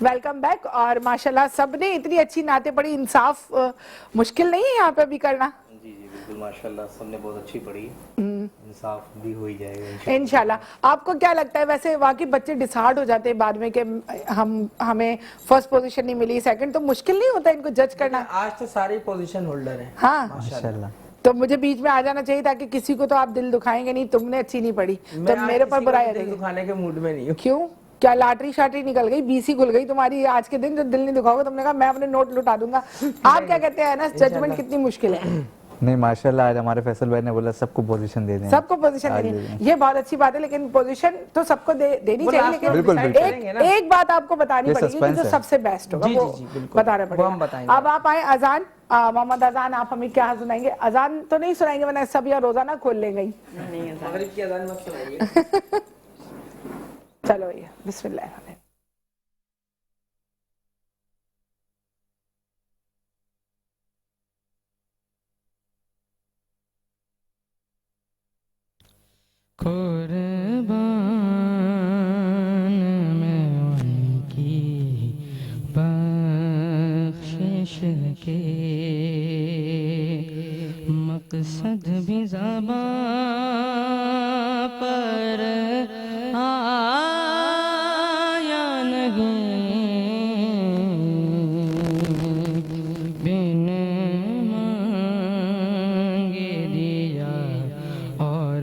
Welcome back. اور ماشاءاللہ سب نے اتنی اچھی نعتیں پڑھی. انصاف مشکل نہیں ہے یہاں پہ بھی کرنا؟ جی جی بالکل ماشاءاللہ سب نے بہت اچھی پڑھی. انصاف بھی ہو ہی جائے گا انشاءاللہ. آپ کو کیا لگتا ہے ویسے واقعی بچے ڈسہارڈ ہو جاتے ہیں بعد میں کہ ہمیں فرسٹ پوزیشن نہیں ملی, سیکنڈ, تو مشکل نہیں ہوتا ان کو جج کرنا؟ آج تو ساری پوزیشن ہولڈر ہیں. ہاں ماشاءاللہ. تو مجھے بیچ میں آ جانا چاہیے تاکہ کسی کو تو آپ دل دکھائیں گے نہیں تم نے اچھی نہیں پڑھی تو میرے پر برائی آ جائے گی. دکھانے کے موڈ میں نہیں ہوں. کیوں؟ کیا لاٹری شاٹری نکل گئی, BC کھل گئی تمہاری آج کے دن جو دل نہیں دکھاؤ گے؟ تم نے کہا میں اپنے نوٹ لٹا دوں گا. آپ کیا کہتے ہیں نا, ججمنٹ کتنی مشکل ہے؟ نہیں ماشاءاللہ آج ہمارے فیصل بھائی نے بولا سب کو پوزیشن دے دیں, سب کو پوزیشن دینی, یہ بہت اچھی بات ہے. لیکن پوزیشن تو سب کو دینی چاہیے, لیکن ایک بات آپ کو بتانی پڑے گی کہ جو سب سے بیسٹ ہوگا وہ بتانا پڑے گا. اب آپ آئیں اذان, محمد اذان آپ ہمیں کیا سنائیں گے؟ اذان تو نہیں سنائیں گے ورنہ سب یا روزانہ کھول لیں گے. مغرب کی اذان مت سنائیے. چلو یہ بسم اللہ الرحمن الرحیم. قربان میں ان کی بخشش کے مقصد بھی زباں پر آیا نہیں, بن مانگے دیا اور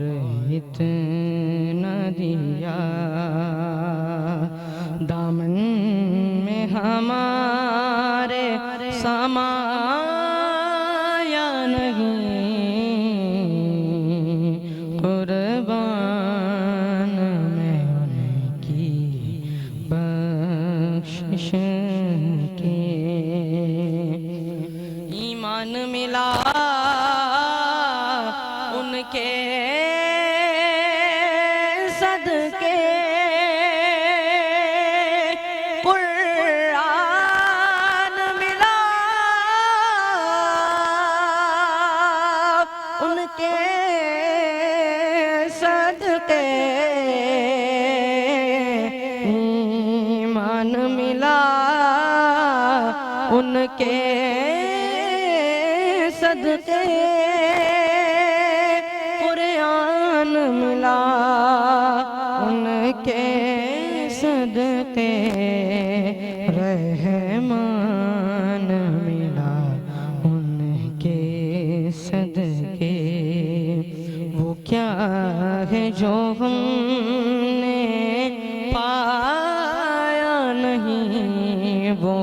اتنا دیا, دامن میں ہمارے سمایا نہیں, قربان میں ان کی بخشش کے ایمان ملا ان کے صدقے, قرآن ملا ان کے صدقے, ایمان ملا ان کے صدقے, قرآن ملا ان کے صدقے, رحمان ملا ان کے صدقے. وہ کیا ہے جو ہم نے پایا نہیں, وہ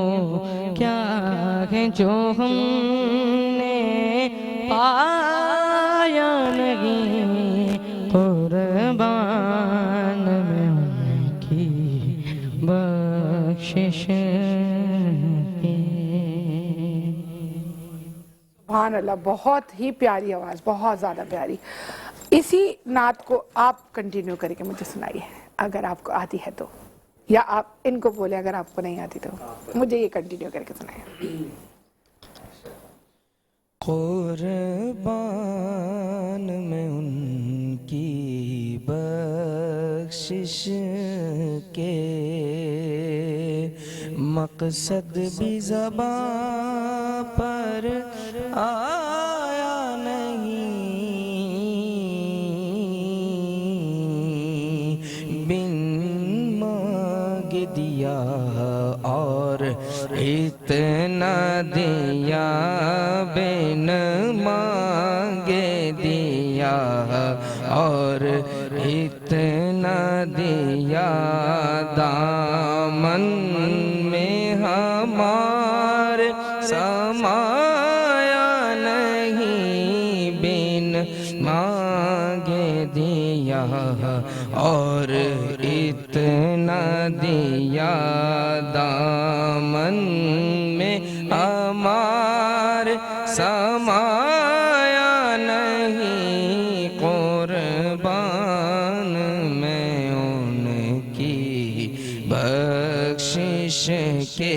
کیا ہے جو ہم نے پایا نہیں, قربان میں ان کی بخشش کے. سبحان اللہ, بہت ہی پیاری آواز, بہت زیادہ پیاری. اسی نعت کو آپ کنٹینیو کر کے مجھے سنائیے اگر آپ کو آتی ہے تو, یا آپ ان کو بولیں اگر آپ کو نہیں آتی تو مجھے یہ کنٹینیو کر کے سنائیں. قربان میں ان کی بخشش کے مقصد بھی زباں پر آیا نہیں, بن مانگ دیا اور اتنا دیا, بن مانگے دیا اور اتنا دیا, دامن میں ہمارے سمایا نہیں, بن مانگے دیا اور اتنا دیا, دامن میں ہمارے سمایا نہیں, قربان میں ان کی بخشش کے.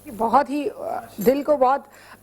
بہت ہی دل کو بہت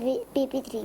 PP3।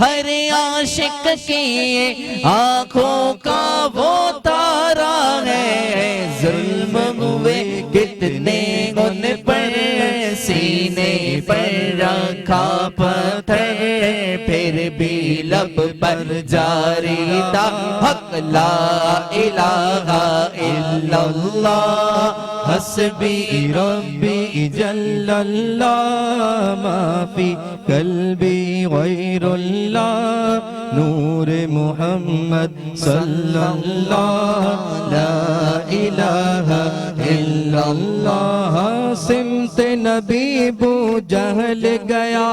ہر عاشق کی آنکھوں کا وہ تارا ہے. ظلم ہوئے کتنے ان پر سینے پر رکھا پتھر پھر بھی لب پر جاری تھا حق لا الہ الا اللہ حسبی ربی جل اللہ ما فی قلبی غیر اللہ نور محمد صلی اللہ لا الہ الا اللہ. سمت نبی بو جہل گیا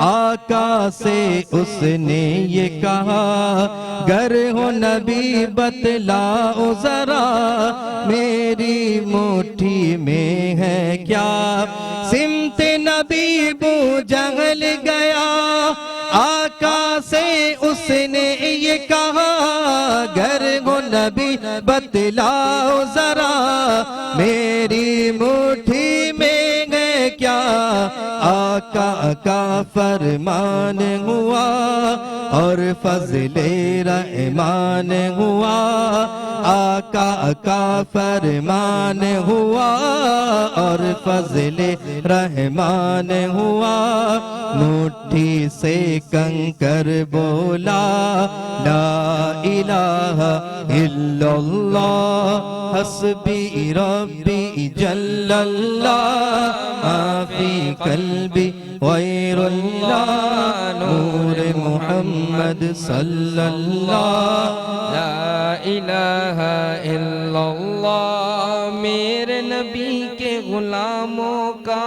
آقا سے اس نے یہ کہا گر ہو نبی بتلاؤ ذرا میری مٹھی میں ہے کیا. سمت نبی بو جہل گیا آقا سے اس نے یہ کہا گر ہو نبی بتلاؤ ذرا میری مٹھی میں ہے کیا. آقا کا فرمان ہوا اور فضل رحمان ہوا. آقا کا فرمان ہوا اور فضل رحمان ہوا. مٹھی سے کنکر بولا لا الہ الا اللہ حسبی ربی جل اللہ ما فی قلبی غیر اللہ نور محمد صلی اللہ لا الہ الا اللہ. میرے نبی کے غلاموں کا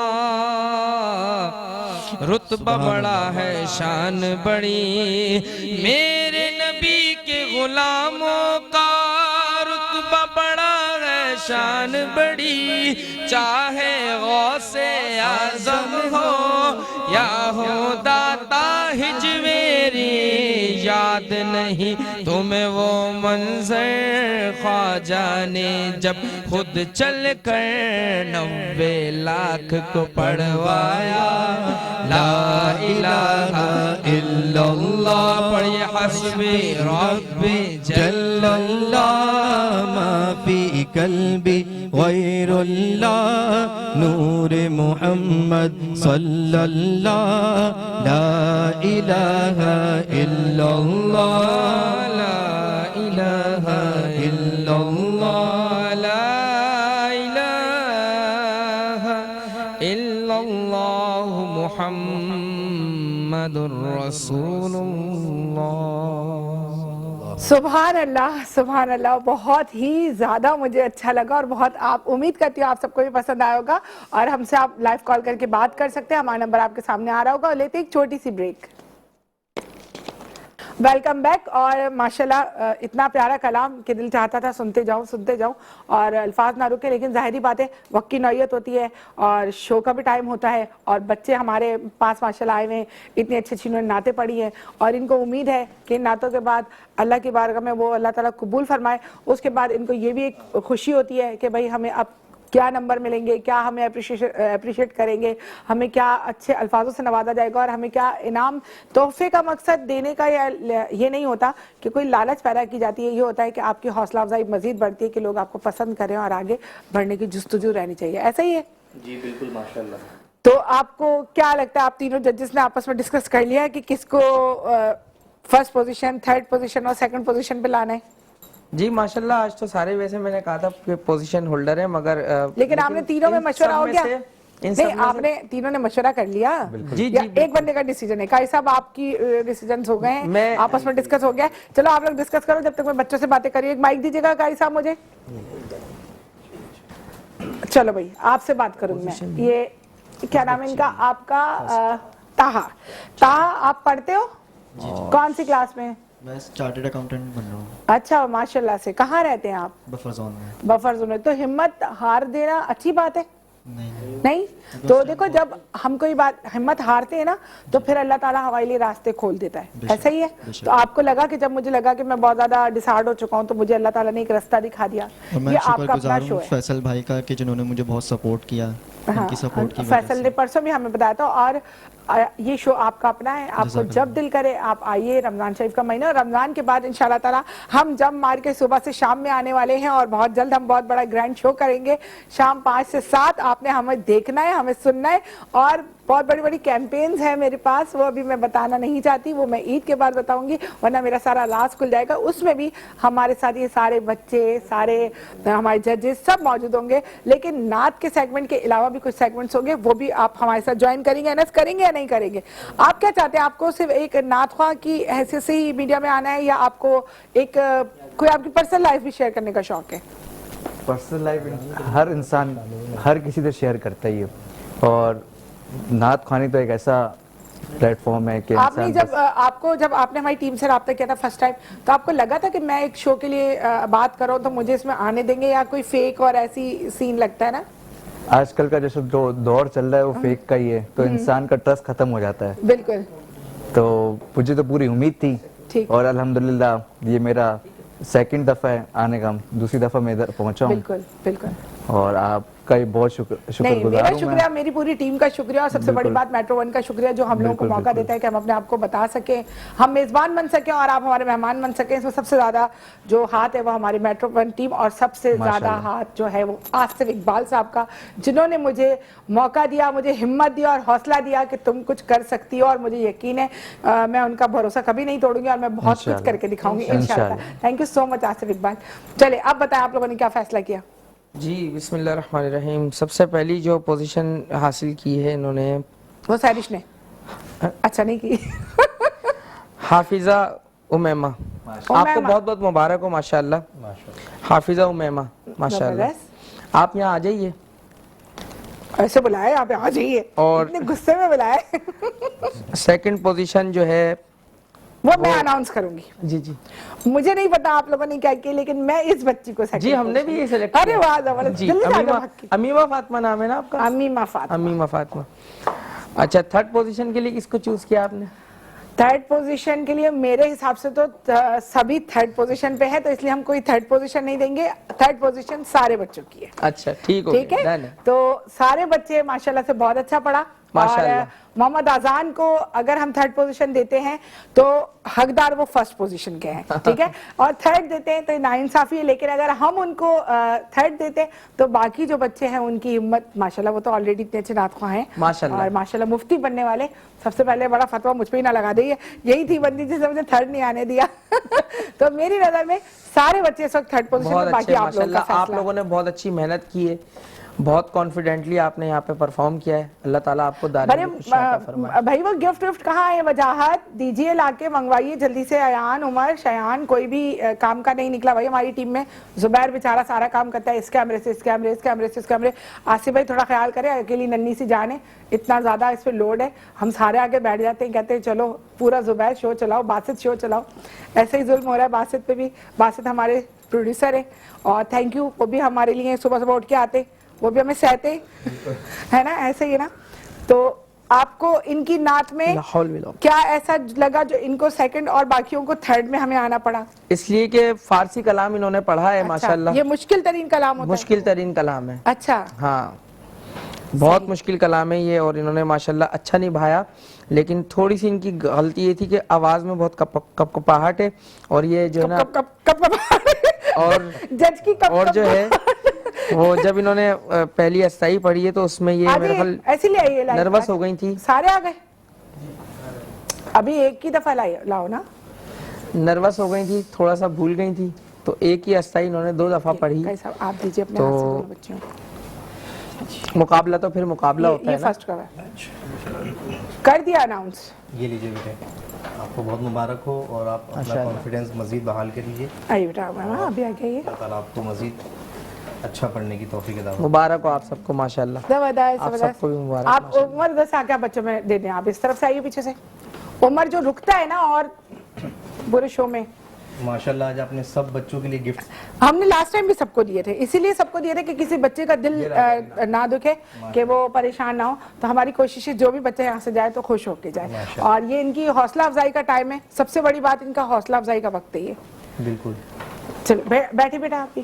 رتبہ بڑا ہے شان بڑی. میرے نبی کے غلاموں کا رتبہ بڑا ہے شان بڑی. چاہے غوث اعظم ہو یا ہو داتا ہجویری یاد نہیں تمہیں وہ منظر خواجہ نے جب خود چل کر 90 لاکھ کو پڑھوایا. لا الہ الا اللہ پڑھئے حسبی ربی جل اللہ ما فی قلبی غیر اللہ نور محمد صلی اللہ لا الہ الا اللہ لا الہ الا اللہ لا الہ الا اللہ محمد رسول اللہ. سبحان اللہ سبحان اللہ. بہت ہی زیادہ مجھے اچھا لگا اور بہت آپ امید کرتی ہوں آپ سب کو بھی پسند آیا ہوگا اور ہم سے آپ لائیو کال کر کے بات کر سکتے ہیں. ہمارا نمبر آپ کے سامنے آ رہا ہوگا. اور لیتے ایک چھوٹی سی بریک. Welcome back. اور ماشاءاللہ اتنا پیارا کلام کہ دل چاہتا تھا سنتے جاؤں اور الفاظ نہ رکے. لیکن ظاہری بات ہے وقت کی نوعیت ہوتی ہے اور شو کا بھی ٹائم ہوتا ہے اور بچے ہمارے پاس ماشاءاللہ آئے ہوئے ہیں. اتنے اچھے انہوں نے نعتیں پڑھی ہیں اور ان کو امید ہے کہ ان نعتوں کے بعد اللہ کی بارگاہ میں وہ اللہ تعالیٰ قبول فرمائے. اس کے بعد ان کو یہ بھی ایک خوشی ہوتی ہے کہ بھائی ہمیں اب کیا نمبر ملیں گے, کیا ہمیں اپریشیٹ کریں گے, ہمیں کیا اچھے الفاظوں سے نوازا جائے گا اور ہمیں کیا انعام. تحفے کا مقصد دینے کا یہ نہیں ہوتا کہ کوئی لالچ پیدا کی جاتی ہے. یہ ہوتا ہے کہ آپ کی حوصلہ افزائی مزید بڑھتی ہے کہ لوگ آپ کو پسند کریں اور آگے بڑھنے کی جستجو رہنی چاہیے. ایسا ہی ہے جی بالکل ماشاءاللہ. تو آپ کو کیا لگتا ہے آپ تینوں ججز نے آپس میں ڈسکس کر لیا ہے کہ کس کو فرسٹ پوزیشن, تھرڈ پوزیشن اور سیکنڈ پوزیشن پہ لانا ہے؟ جی ماشاءاللہ آج تو سارے ویسے میں نے کہا تھا کہ پوزیشن ہولڈر ہے مگر لیکن آپ نے تینوں میں مشورہ ہو گیا؟ نہیں آپ نے تینوں نے مشورہ کر لیا جی ایک بندے کا ڈیسیجن ہے. قاری صاحب آپ کی ڈیسیجنز ہو گئے ہیں, آپس میں ڈسکس ہو گیا. چلو آپ لوگ ڈسکس کرو جب تک میں بچوں سے باتیں کری. ایک مائک دیجیے گا قاری صاحب مجھے. چلو بھائی آپ سے بات کروں میں. یہ کیا نام ہے ان کا, آپ کا تاہا. آپ پڑھتے ہو کون سی کلاس میں؟ میں چارٹرڈ اکاؤنٹنٹ بن رہا ہوں. اچھا ماشاءاللہ سے. کہاں رہتے ہیں آپ؟ بفر زون میں. بفر زون میں. تو ہمت ہار دینا اچھی بات ہے نہیں؟ تو دیکھو جب ہم کوئی بات ہمت ہارتے ہیں نا تو پھر اللہ تعالیٰ ہمارے لیے راستے کھول دیتا ہے. ایسا ہی ہے. تو آپ کو لگا کہ جب مجھے لگا کہ میں بہت زیادہ ڈسہارڈ ہو چکا ہوں تو مجھے اللہ تعالیٰ نے ایک راستہ دکھا دیا. یہ آپ کا اپنا شو ہے. فیصل بھائی کا کہ جنہوں نے مجھے بہت سپورٹ کیا. فیصل نے پرسوں بھی ہمیں بتایا تھا. اور یہ شو آپ کا اپنا ہے, آپ کو جب دل کرے آپ آئیے. رمضان شریف کا مہینہ, اور رمضان کے بعد انشاءاللہ تعالی ہم جب مار کے صبح سے شام میں آنے والے ہیں, اور بہت جلد ہم بہت بڑا گرینڈ شو کریں گے شام 5 سے 7. آپ نے ہمیں دیکھنا ہے, ہمیں سننا ہے, اور بہت بڑی بڑی کیمپینز ہیں میرے پاس, وہ ابھی میں بتانا نہیں چاہتی, وہ میں عید کے بعد بتاؤں گی, ورنہ میرا سارا راز کھل جائے گا. اس میں بھی ہمارے ساتھ یہ سارے بچے, سارے ہمارے ججز سب موجود ہوں گے, لیکن نعت کے سیگمنٹ کے علاوہ بھی کچھ سیگمنٹس ہوں گے, وہ بھی آپ ہمارے ساتھ جوائن کریں گے. انس کریں گے یا نہیں کریں گے؟ آپ کیا چاہتے ہیں, آپ کو صرف ایک نعت خواہ کی حیثیت سے ہی میڈیا میں آنا ہے, یا آپ کو ایک کوئی آپ کی پرسنل لائف بھی شیئر کرنے کا شوق ہے؟ پرسنل لائف ہر انسان ہر کسی سے شیئر کرتا ہی ہے, اور نعت خوانی تو ایک ایسا پلیٹ فارم ہے کہ آپ نے جب آپ نے ہماری ٹیم سے رابطہ کیا تھا فرسٹ ٹائم, تو آپ کو لگا تھا کہ میں ایک شو کے لیے بات کروں تو مجھے اس میں آنے دیں گے, یا کوئی فیک اور ایسی سین لگتا ہے نا؟ آج کل کا جو دور چل رہا ہے وہ فیک کا ہی ہے, تو انسان کا ٹرسٹ ختم ہو جاتا ہے. بالکل. تو مجھے تو پوری امید تھی, اور الحمدللہ یہ میرا سیکنڈ دفعہ ہے آنے کا, دوسری دفعہ میں ادھر پہنچا ہوں. بالکل بالکل. اور آپ کا بہت شکر گزار میرا ہوں. شکریہ, میری پوری ٹیم کا شکریہ, اور سب سے بڑی بات میٹرو ون کا شکریہ جو ہم لوگوں کو موقع دیتا ہے کہ ہم اپنے آپ کو بتا سکیں, ہم میزبان بن سکیں اور آپ ہمارے مہمان بن سکیں. اس میں سب سے زیادہ جو ہاتھ ہے وہ ہماری میٹرو ون ٹیم, اور سب سے زیادہ ہاتھ جو ہے وہ آصف اقبال صاحب کا, جنہوں نے مجھے موقع دیا, مجھے ہمت دیا اور حوصلہ دیا کہ تم کچھ کر سکتی ہو, اور مجھے یقین ہے میں ان کا بھروسہ کبھی نہیں توڑوں گی, اور میں بہت کچھ کر کے دکھاؤں گی انشاءاللہ. تھینک یو سو مچ آصف اقبال. چلے اب بتائیں آپ لوگوں نے کیا فیصلہ کیا؟ جی بسم اللہ الرحمن الرحیم. سب سے پہلی جو پوزیشن حاصل کی ہے انہوں نے, وہ سیرش نے اچھا نہیں کی, حافظہ امیمہ. آپ کو بہت بہت مبارک ہو ماشاءاللہ. حافظہ امیمہ ماشاءاللہ. آپ یہاں آ جائیے, ایسے بلائے آپ آ جائیے, اور اتنے غصے میں بلائے. سیکنڈ پوزیشن جو ہے وہ میں اناؤنس کروں گی. جی جی, مجھے نہیں پتا آپ لوگوں نے کیا کیا, لیکن میں اس بچی کو جی ہم نے بھی یہ سلیکٹ کیا. ارے واہ زبردست. جی امیمہ فاطمہ نام ہے نا آپ کا؟ امیمہ فاطمہ. اچھا, تھرڈ پوزیشن کے لیے کس کو چوز کیا آپ نے؟ تھرڈ پوزیشن کے لیے میرے حساب سے تو سبھی تھرڈ پوزیشن پہ ہے, تو اس لیے ہم کوئی تھرڈ پوزیشن نہیں دیں گے. تھرڈ پوزیشن سارے بچوں کی ہے. اچھا ٹھیک ہے, تو سارے بچے ماشاءاللہ سے بہت اچھا پڑھا. اور محمد اذان کو اگر ہم تھرڈ پوزیشن دیتے ہیں تو حقدار وہ فرسٹ پوزیشن کے ہیں, ٹھیک ہے, اور تھرڈ دیتے ہیں تو ناانصافی ہے. لیکن اگر ہم ان کو تھرڈ دیتے تو باقی جو بچے ہیں ان کی ہمت ماشاءاللہ, وہ تو آلریڈی اتنے اچھے نعت خواہ ہیں اور ماشاءاللہ مفتی بننے والے. سب سے پہلے بڑا فتویٰ مجھ پہ ہی نہ لگا دیں, یہی تھی بندی جس نے مجھے تھرڈ نہیں آنے دیا. تو میری نظر میں سارے بچے اس وقت تھرڈ پوزیشن میں, باقی آپ لوگوں کا فیصلہ. آپ لوگوں نے بہت اچھی محنت کی ہے, بہت کانفیڈنٹلی آپ نے یہاں پہ پرفارم کیا ہے. اللہ تعالیٰ آپ کو بھائی وہ گفٹ کہاں ہے, وجاہت دیجئے لا کے منگوائیے جلدی سے. ایان, عمر, شیان کوئی بھی کام کا نہیں نکلا بھائی ہماری ٹیم میں. زبیر بیچارہ سارا کام کرتا ہے, اس کیمرے سے اس کیمرے, اس کیمرے سے اس کیمرے. آصف بھائی تھوڑا خیال کرے, اکیلی ننھی سی جان ہے, اتنا زیادہ اس پہ لوڈ ہے. ہم سارے آگے بیٹھ جاتے ہیں, کہتے ہیں چلو پورا زبیر شو چلاؤ, باسط شو چلاؤ. ایسے ہی ظلم ہو رہا ہے باسط پہ بھی. باسط ہمارے پروڈیوسر ہیں, اور تھینک یو, وہ بھی ہمارے لیے صبح صبح اٹھ کے آتے, وہ بھی ہمیں سہتے ہے نا, ایسے ہی نا. تو آپ کو ان کی نعت میں کیا ایسا لگا جو ان کو سیکنڈ اور باقیوں کو تھرڈ میں ہمیں آنا پڑا؟ اس لیے کہ فارسی کلام انہوں نے پڑھا ہے ماشاءاللہ. یہ مشکل ترین کلام ہوتا ہے. مشکل ترین کلام ہے. اچھا, ہاں بہت مشکل کلام ہے یہ, اور انہوں نے ماشاءاللہ اچھا نبھایا. لیکن تھوڑی سی ان کی غلطی یہ تھی کہ آواز میں بہت کپکپاہٹ ہے, اور یہ جو ہے نا, اور جو ہے وہ جب انہوں نے پہلی استائی پڑھی ہے تو اس میں یہ میرے خیال ایسے لے آئیے, نروس ہو گئی تھی. سارے آ گئے, ابھی ایک کی دفعہ لاؤ نا. نروس ہو گئی تھی, تھوڑا سا بھول گئی تھی, تو ایک ہی استائی انہوں نے 2 دفعہ پڑھی. آپ دیجیے اپنے ہاتھ سے بچوں. مقابلہ تو پھر مقابلہ ہوتا ہے نا. فرسٹ کر دیا اناؤنس. یہ لیجیے بیٹے, آپ کو بہت مبارک ہو, اور آپ اپنا کانفیڈنس مزید بحال کر لیجیے. آئیے بیٹا, ابھی آ گئی. اللہ تعالیٰ آپ کو مزید اچھا پڑھنے کی توفیق عطا. مبارک ہو آپ سب کو ماشاءاللہ. آپ سب کو بھی مبارک. آپ عمر ادھر سے آ کے بچوں میں دے دیں, آپ اس طرف سے آئیے پیچھے سے. عمر جو رکتا ہے نا اور برے شو میں, ماشاءاللہ آج آپ نے سب بچوں کے لیے گفٹ, ہم نے لاسٹ ٹائم بھی سب کو دیے تھے, اسی لیے سب کو دیے تھے کہ کسی بچے کا دل نہ دکھے, کہ وہ پریشان نہ ہو. تو ہماری کوشش ہے جو بھی بچے یہاں سے جائے تو خوش ہو کے جائے, اور یہ ان کی حوصلہ افزائی کا ٹائم ہے. سب سے بڑی بات ان کا حوصلہ افزائی کا وقت ہے یہ. بالکل. چلو بیٹھے بیٹا, آپ بھی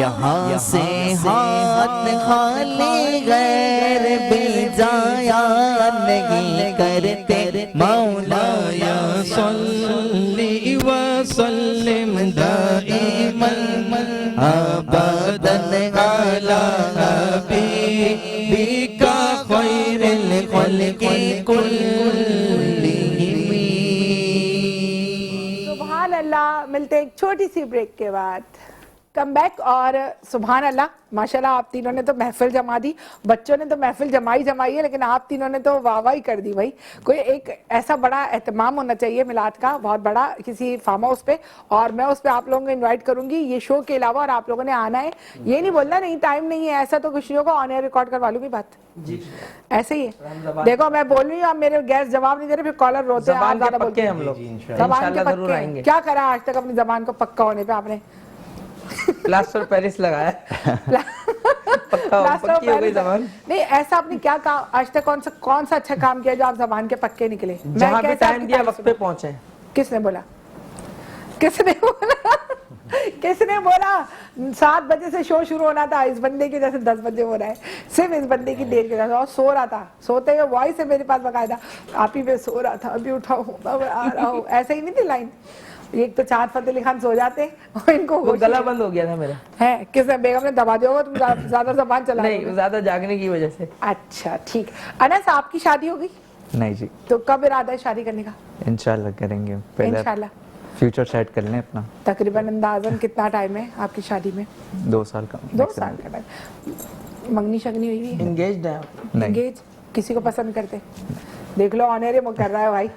یہاں سے ہاتھ خالی غیر بھی ضائع نہیں کرتے مولا یا صلی وسلم دائما ابدا علی حبیبک خیر الخلق کلہم. سبحان اللہ. ملتے ایک چھوٹی سی بریک کے بعد. Come back. اور سبحان اللہ ماشاءاللہ آپ تینوں نے تو محفل جما دی. بچوں نے تو محفل جمائی ہے لیکن آپ تینوں نے تو واہ واہ ہی کر دی بھائی. کوئی ایک ایسا بڑا اہتمام ہونا چاہیے میلاد کا بہت بڑا کسی فارم ہاؤس پہ, اور میں اس پہ آپ لوگوں کو انوائٹ کروں گی یہ شو کے علاوہ, اور آپ لوگوں نے آنا ہے. یہ نہیں بولنا نہیں ٹائم نہیں ہے, ایسا تو خوشیوں کو آن ایئر ریکارڈ کروا لوں گی بات. ایسے ہی ہے. دیکھو میں بول رہی ہوں, اب میرے گیسٹ جواب نہیں دے رہے, پھر کالر روتے ہیں. زبان کے پکے. کیا کرا آج تک اپنی زبان کو پکا ہونے پہ آپ نے؟ پلاسٹر پیرس لگایا. پکی ہو گئی زبان. نہیں ایسا آپ نے کیا کہا آج تک, کون سا اچھا کام کیا جو آپ زبان کے پکے نکلے؟ جہاں بھی ٹائم دیا وقت پہ پہنچے. کس نے بولا؟ کس نے بولا 7 بجے سے شو شروع ہونا تھا, اس بندے کے جیسے 10 بجے ہو رہا ہے, صرف اس بندے کی دیر کے ساتھ. اور سو رہا تھا, سوتے ہوئے وائس ہے میرے پاس باقاعدہ, آپ ہی پہ سو رہا تھا, ابھی اٹھا ہوں آ رہا ہوں. ایسا ہی نہیں تھی لائن. ایک تو چاند فتح علی خان سو جاتے اور ان کو گلا بند ہو گیا تھا میرا. ہے کس نے؟ بیگم نے دبا دیا ہوگا, تم زیادہ زبان چلا. نہیں زیادہ جاگنے کی وجہ سے. اچھا ٹھیک. انس آپ کی شادی ہو گئی؟ نہیں جی. تو کب ارادہ ہے شادی کرنے کا؟ انشاءاللہ کریں گے. پہلے انشاءاللہ فیوچر سیٹ کر لیں اپنا. تقریباً اندازاً کتنا ٹائم ہے آپ کی شادی میں؟ 2 سال کا. 2 سال کا ٹائم. منگنی شگنی ہوئی ہوئی ہے؟ انگیجڈ ہے آپ؟ انگیج. کسی کو پسند کرتے؟ دیکھ لو آن ایئر کر رہا ہے بھائی.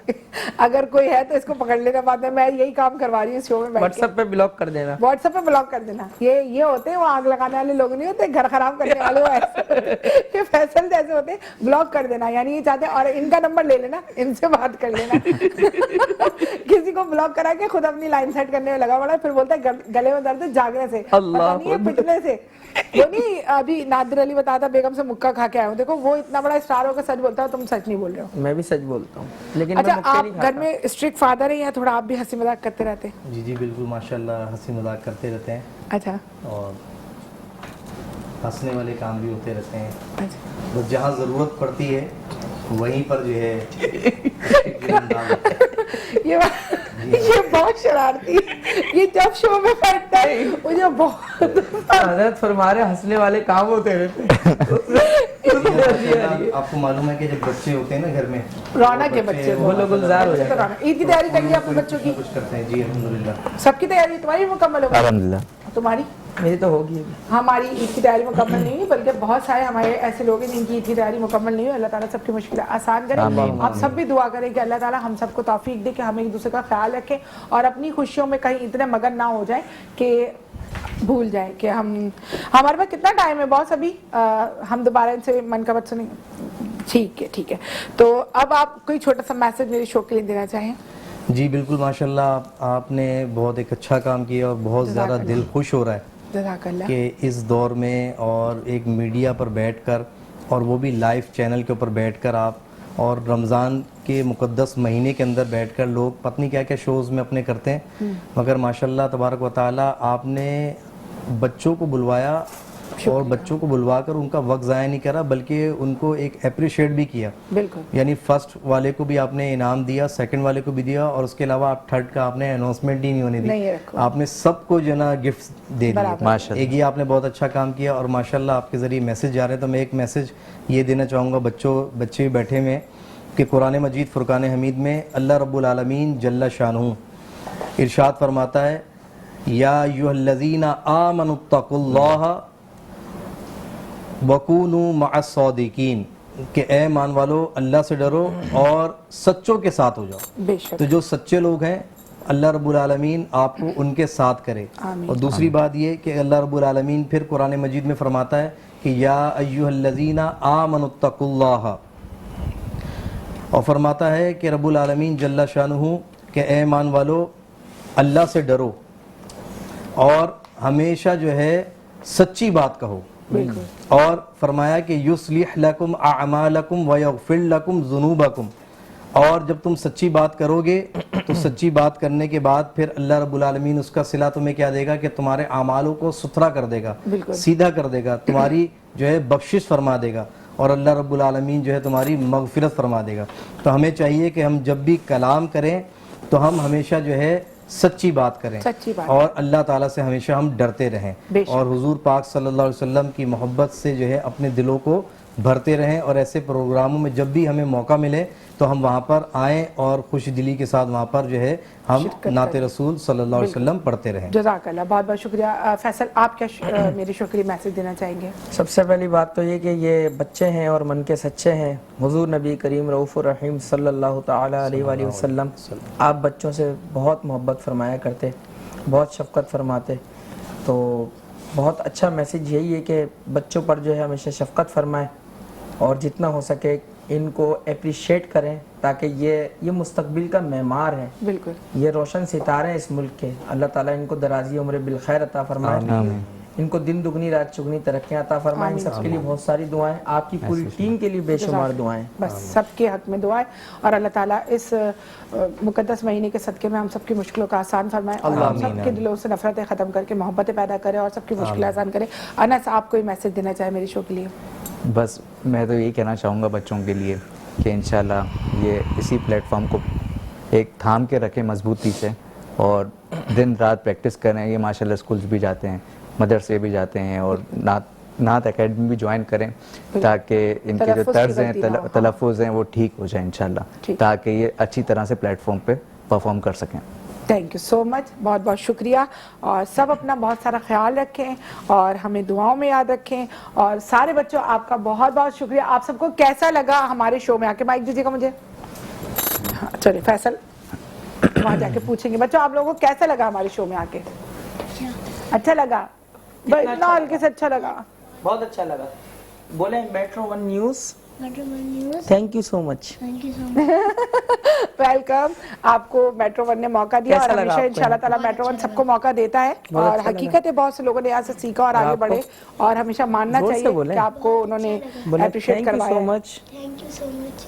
اگر کوئی ہے تو اس کو پکڑ لینا. بعد میں یہی کام کروا رہی ہوں شو میں. واٹس ایپ پہ بلاک کر دینا. واٹس ایپ پہ بلاک کر دینا. یہ ہوتے ہیں وہ آگ لگانے والے لوگ نہیں ہوتے, گھر خراب کرنے والے. یہ فیصل جیسے ہوتے ہیں, بلاک کر دینا. یعنی یہ چاہتے ہیں, اور ان کا نمبر لے لینا, ان سے بات کر لینا. کسی کو بلاک کرا کے خود اپنی لائن سیٹ کرنے میں لگا پڑا, پھر بولتا ہے گلے میں درد جاگنے سے, پتہ نہیں ہے پٹنے سے. وہ نہیں ابھی نادر علی بتاتا بیگم سے مکہ کھا کے آیا ہوں. دیکھو وہ اتنا بڑا اسٹار ہو کے سچ بولتا ہے, تم سچ نہیں بول رہے ہو. میں بھی سچ بولتا ہوں لیکن اچھا آپ گھر میں اسٹرکٹ فادر ہیں یا تھوڑا آپ بھی ہنسی مذاق کرتے رہتے ہیں؟ جی جی بالکل ماشاءاللہ ہنسی مذاق کرتے رہتے ہیں. اچھا. اور ہنسنے والے کام بھی ہوتے رہتے ہیں. بس جہاں ضرورت پڑتی ہے وہیں پر جو ہے یہ بہت شرارتی ہے. یہ جب شو میں بیٹھتا ہے مجھے بہت حضرت فرما رہے ہنسنے والے کام ہوتے رہتے ہیں. آپ کو معلوم ہے کہ جب بچے ہوتے ہیں نا گھر میں, رونق کے بچے وہ لوگ گلزار ہو جاتے ہیں. عید کی تیاری کر لی آپ نے بچوں کی؟ کچھ کرتے ہیں. جی الحمدللہ. سب کی تیاری تمہاری مکمل ہو گئی؟ الحمدللہ. تمہاری؟ میری تو ہوگی. ہماری عید کی تیاری مکمل نہیں ہوئی, بلکہ بہت سارے ہمارے ایسے لوگ ہیں جن کی عید کی تیاری مکمل نہیں ہوئی. اللہ تعالیٰ سب کی مشکلیں آسان کرے. آپ سب بھی دعا کریں کہ اللہ تعالیٰ ہم سب کو توفیق دے کہ ہم ایک دوسرے کا خیال رکھیں اور اپنی خوشیوں میں کہیں اتنے مگن نہ ہو جائیں کہ بھول جائیں کہ ہمارے پاس کتنا ٹائم ہے باس. ابھی ہم دوبارہ ان سے من کا بات سنیں. ٹھیک ہے. تو اب آپ کوئی چھوٹا سا میسج میرے شو کے لیے دینا چاہیں؟ جی بالکل ماشاءاللہ آپ نے بہت ایک اچھا کام کیا اور بہت زیادہ دل خوش ہو رہا ہے کہ اس دور میں اور ایک میڈیا پر بیٹھ کر, اور وہ بھی لائیو چینل کے اوپر بیٹھ کر آپ, اور رمضان کے مقدس مہینے کے اندر بیٹھ کر لوگ پتہ نہیں کیا کیا شوز میں اپنے کرتے ہیں, مگر ماشاءاللہ تبارک و تعالیٰ آپ نے بچوں کو بلوایا اور بچوں کو بلوا کر ان کا وقت ضائع نہیں کرا بلکہ ان کو ایک اپریشیٹ بھی کیا. بالکل. یعنی فرسٹ والے کو بھی آپ نے انعام دیا, سیکنڈ والے کو بھی دیا, اور اس کے علاوہ آپ تھرڈ کا آپ نے اناؤنسمنٹ ہی نہیں ہونے دی, آپ نے سب کو جو نا گفٹ دے دیا. ایک یہ آپ نے بہت اچھا کام کیا, اور ماشاءاللہ آپ کے ذریعے میسج جا رہے ہیں. تو میں ایک میسج یہ دینا چاہوں گا بچے بیٹھے ہوئے کہ قرآن مجید فرقان حمید میں اللہ رب العالمین جل شانہ ارشاد فرماتا ہے, یا ایھا الذین آمنوا اتقوا اللہ وَكُونُوا مَعَ الصَّادِقِينَ, کہ اے ایمان والو اللہ سے ڈرو اور سچوں کے ساتھ ہو جاؤ. تو جو سچے لوگ ہیں اللہ رب العالمین آپ کو ان کے ساتھ کرے. اور دوسری بات یہ کہ اللہ رب العالمین پھر قرآن مجید میں فرماتا ہے کہ یا ایھا الذین آمنوا اتقوا اللہ, اور فرماتا ہے کہ رب العالمین جل شانہ کہ اے ایمان والو اللہ سے ڈرو اور ہمیشہ جو ہے سچی بات کہو. اور فرمایا کہ یصلح لکم اعمالکم ویغفر لکم ذنوبکم, اور جب تم سچی بات کرو گے تو سچی بات کرنے کے بعد پھر اللہ رب العالمین اس کا صلہ تمہیں کیا دے گا کہ تمہارے اعمالوں کو ستھرا کر دے گا, سیدھا کر دے گا, تمہاری جو ہے بخشش فرما دے گا, اور اللہ رب العالمین جو ہے تمہاری مغفرت فرما دے گا. تو ہمیں چاہیے کہ ہم جب بھی کلام کریں تو ہم ہمیشہ جو ہے سچی بات کریں, اور اللہ تعالیٰ سے ہمیشہ ہم ڈرتے رہیں, اور حضور پاک صلی اللہ علیہ وسلم کی محبت سے جو ہے اپنے دلوں کو بھرتے رہیں. اور ایسے پروگراموں میں جب بھی ہمیں موقع ملے تو ہم وہاں پر آئیں اور خوش دلی کے ساتھ وہاں پر جو ہے ہم نعت رسول صلی اللہ علیہ وسلم پڑھتے رہیں. جزاک اللہ, بہت بہت شکریہ. فیصل, آپ کیا میری شکریہ میسج دینا چاہیں گے؟ سب سے پہلی بات تو یہ کہ یہ بچے ہیں اور من کے سچے ہیں. حضور نبی کریم رؤوف الرحیم صلی اللہ تعالی علیہ وآلہ وسلم آپ بچوں سے بہت محبت فرمایا کرتے, بہت شفقت فرماتے. تو بہت اچھا میسج یہی ہے کہ بچوں پر جو ہے ہمیشہ شفقت فرمائیں, اور جتنا ہو سکے ان کو اپریشیٹ کریں, تاکہ یہ مستقبل کا معمار ہے, بالکل یہ روشن ستارے ہیں اس ملک کے. اللہ تعالیٰ ان کو درازی عمر بالخیر عطا فرمائے, ان کو دن دگنی رات چگنی ترقیاں عطا فرمائے. ان سب کے لیے بہت ساری دعائیں, آپ کی پوری ٹیم کے لیے بے شمار دعائیں, بس سب کے حق میں دعائیں. اور اللہ تعالیٰ اس مقدس مہینے کے صدقے میں ہم سب کی مشکلوں کا آسان فرمائے, اور ہم سب کے دلوں سے نفرتیں ختم کر کے محبتیں پیدا کرے, اور سب کی مشکلیں آسان کرے. انس, آپ کوئی میسج دینا چاہیں میری شو کے لیے؟ بس میں تو یہی کہنا چاہوں گا بچوں کے لیے کہ انشاءاللہ یہ اسی پلیٹ فارم کو ایک تھام کے رکھیں مضبوطی سے, اور دن رات پریکٹس کریں. یہ ماشاءاللہ اسکولز بھی جاتے ہیں, مدرسے بھی جاتے ہیں, اور نعت اکیڈمی بھی جوائن کریں, تاکہ ان کے جو طرز ہیں, تلفظ ہیں, وہ ٹھیک ہو جائیں انشاءاللہ, تاکہ یہ اچھی طرح سے پلیٹ فارم پہ پرفارم کر سکیں. تھینک یو سو مچ, بہت بہت شکریہ. اور سب اپنا بہت سارا خیال رکھیں اور ہمیں دعاؤں میں یاد رکھیں. اور سارے بچوں آپ کا بہت بہت شکریہ. آپ سب کو کیسا لگا ہمارے شو میں آ کے؟ مائک دیجیے گا مجھے. چلیے فیصل وہاں جا کے پوچھیں گے. بچوں آپ لوگوں کو کیسا لگا ہمارے شو میں آ کے؟ اچھا لگا, اتنا ہلکے سے اچھا لگا؟ بہت اچھا لگا. بولیں metro one news thank you so much. Welcome. آپ کو میٹرو ون نے موقع دیا, اور ہمیشہ انشاءاللہ تعالیٰ میٹرو ون سب کو موقع دیتا ہے, اور حقیقت ہے بہت سے لوگوں نے یہاں سے سیکھا اور آگے بڑھے, اور ہمیشہ ماننا چاہیے کہ آپ کو انہوں نے اپریشیٹ کروایا. تھینک یو سو مچ.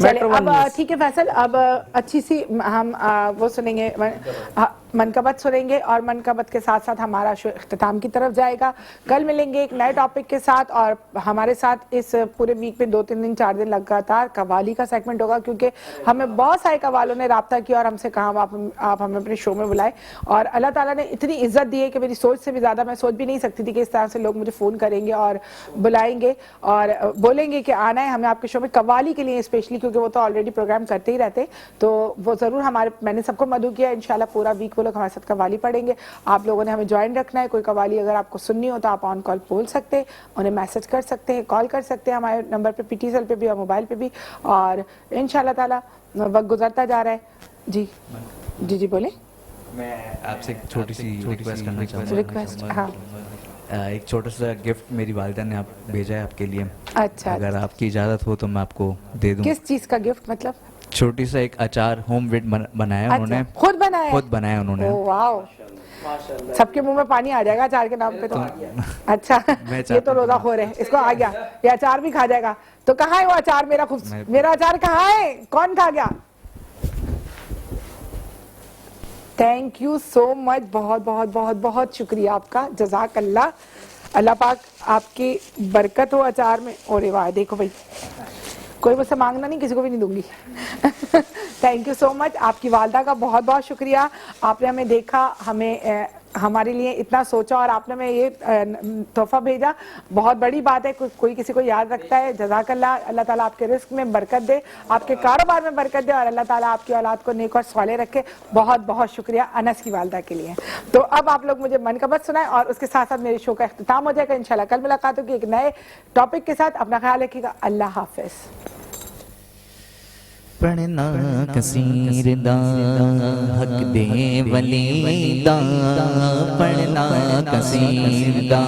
چلے اب ٹھیک ہے فیصل, اب اچھی سی ہم وہ سنیں گے, منقبت سنیں گے, اور منقبت کے ساتھ ساتھ ہمارا شو اختتام کی طرف جائے گا. کل ملیں گے ایک نئے ٹاپک کے ساتھ, اور ہمارے ساتھ اس پورے ویک میں 2-3 دن 4 دن لگاتار قوالی کا سیگمنٹ ہوگا, کیونکہ ہمیں بہت سارے قوالوں نے رابطہ کیا اور ہم سے کہا آپ ہمیں اپنے شو میں بلائیں. اور اللہ تعالیٰ نے اتنی عزت دی ہے کہ میری سوچ سے بھی زیادہ, میں سوچ بھی نہیں سکتی تھی کہ اس طرح سے لوگ مجھے فون کریں گے اور بلائیں گے اور بولیں گے کہ آنا ہے ہمیں آپ کے شو میں قوالی کے لیے اسپیشلی, کیونکہ وہ تو آلریڈی پروگرام کرتے ہی رہتے, تو وہ ضرور میں نے سب کو مدعو کیا. انشاءاللہ پورا ویک وہ لوگ ہمارے ساتھ قوالی پڑھیں گے. آپ لوگوں نے ہمیں جوائن رکھنا ہے. کوئی قوالی اگر آپ کو سننی ہو تو آپ آن کال بول سکتے ہیں, انہیں میسج کر سکتے ہیں, کال کر سکتے ہیں ہمارے نمبر پہ, پی ٹی سیل پہ بھی اور موبائل پہ بھی. اور انشاءاللہ تعالیٰ وقت گزرتا جا رہا ہے. جی جی جی بولیں. میں آپ سے ایک چھوٹی سی ریکویسٹ کرنا چاہتا ہوں. ریکویسٹ, ہاں. ایک چھوٹا سا گفٹ میری والدہ نے بھیجا ہے آپ کے لیے. اچھا, اگر آپ کی اجازت ہو تو میں آپ کو دے دوں. کس چیز کا گفٹ مطلب؟ چھوٹی سا ایک اچار ہوم میڈ بنایا انہوں نے, خود بنایا انہوں نے. واو, سب کے منہ میں پانی آ جائے گا اچار کے نام پہ تو. اچھا یہ تو روزہ خور ہے, اس کو آ گیا یہ اچار بھی کھا جائے گا. تو کہاں ہے وہ اچار میرا میرا اچار کہاں ہے, کون کھا گیا؟ تھینک یو سو مچ, بہت بہت بہت بہت شکریہ آپ کا, جزاک اللہ. اللہ پاک آپ کی برکت ہو اچار میں. اور واہ, دیکھو بھائی کوئی مجھ سے مانگنا نہیں, کسی کو بھی نہیں دوں گی. تھینک یو سو مچ. آپ کی والدہ کا بہت بہت شکریہ, آپ نے ہمیں دیکھا, ہمیں ہمارے لیے اتنا سوچا, اور آپ نے ہمیں یہ تحفہ بھیجا. بہت بڑی بات ہے, کوئی کسی کو یاد رکھتا ہے. جزاک اللہ. اللہ تعالیٰ آپ کے رزق میں برکت دے, آپ کے کاروبار میں برکت دے, اور اللہ تعالیٰ آپ کی اولاد کو نیک اور صالح رکھے. بہت بہت شکریہ انس کی والدہ کے لیے. تو اب آپ لوگ مجھے منقبت سنائیں, اور اس کے ساتھ ساتھ میرے شو کا اختتام ہو جائے گا. انشاءاللہ کل ملاقات ہوگی ایک نئے ٹاپک کے ساتھ. اپنا خیال رکھیے گا. اللہ حافظ. پڑھنا کثیر دا حق دے ولی دا, پڑھنا کثیر دا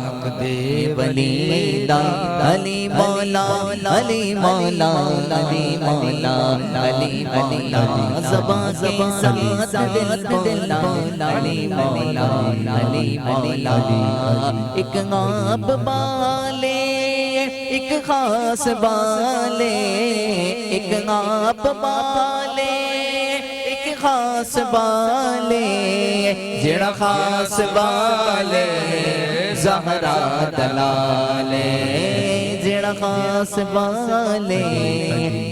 حق دے ولی دا. علی مولا علی مولا علی مولا علی مولا, زبان کے ساتھ دل بولا علی مولا علی مولا. ایک غاب والے ایک خاص بالے ایک آپ بالے ایک خاص بالے جڑا خاص بالے زہرا دلالے جڑا خاص بالے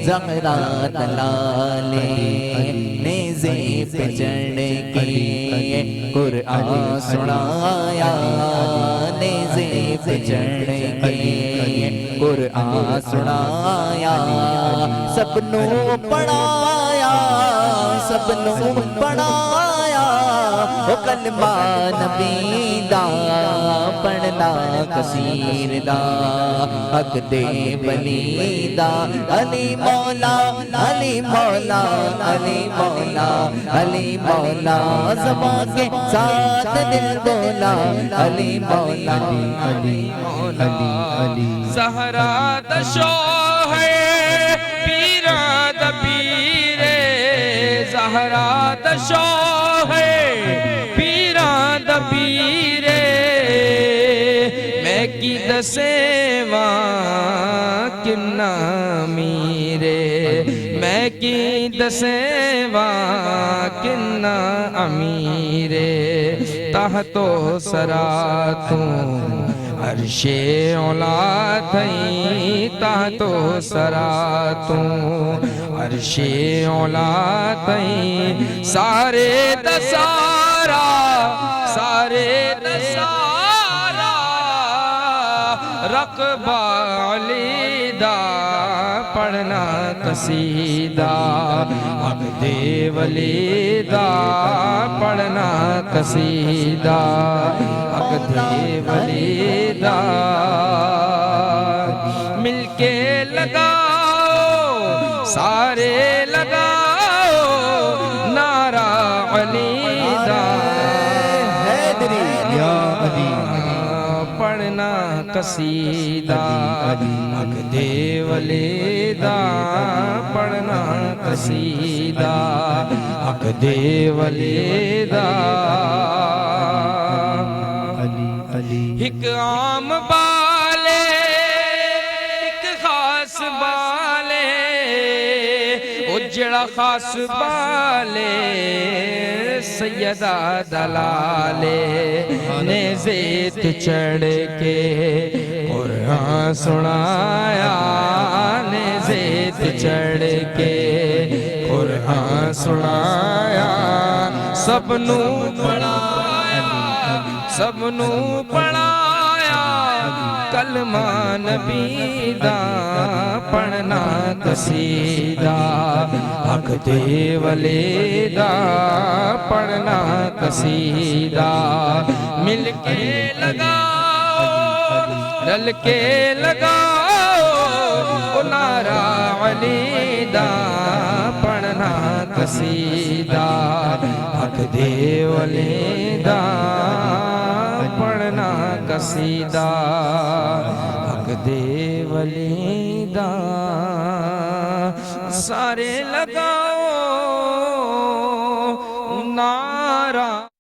زہرا دلالے نیزے پہ چڑھ کے قرآن سنایا نیزے پہ چڑھ کے قرآن سنایا سب نو پڑھایا سب نو پڑھایا وہ کلمہ نبی دا پڑھنا کثیر دا حق دے ولی دا علی مولا علی مولا علی مولا علی مولا زبان کے ساتھ دل بولا علی مولا علی مولا علی زہرا دا شوہ ہے پیرا دا پیرے زہرا دا شوہ ہے پیرا دا پیرے میں کی دسیواں کنا میرے میں کی دسیواں کنا امیرے تحتو سراتوں عرش اولا تھئی تحتو سراتوں عرش اولا تھئی سارے دسارا سارے دسارا رقبہ علی دا پڑھنا قصیدہ عبد ولی دا پڑھنا قصیدہ عبد ولی دا مل کے لگاؤ سارے لگاؤ نعرہ علی دا حیدری یا علی پڑھنا قصیدہ عقد ولی دا پڑھنا قصیدہ عقد ولی دا ایک عام بالے ایک خاص بالے اجڑا خاص بالے سیدہ دلالے نیزیت چڑھ کے قرآن سنایا نیزیت چڑھ کے قرآن سنایا سب نو پڑھایا سب نو پڑھایا کلمہ نبی دا پڑھنا قصیدہ عقد ولی دا پڑھنا قصیدہ مل کے لگاؤ رل کے لگاؤ نعرہ علی دا پڑھنا قصیدہ عقد ولی دا پڑھنا قصیدہ عقد ولی دا سارے لگاؤ نعرہ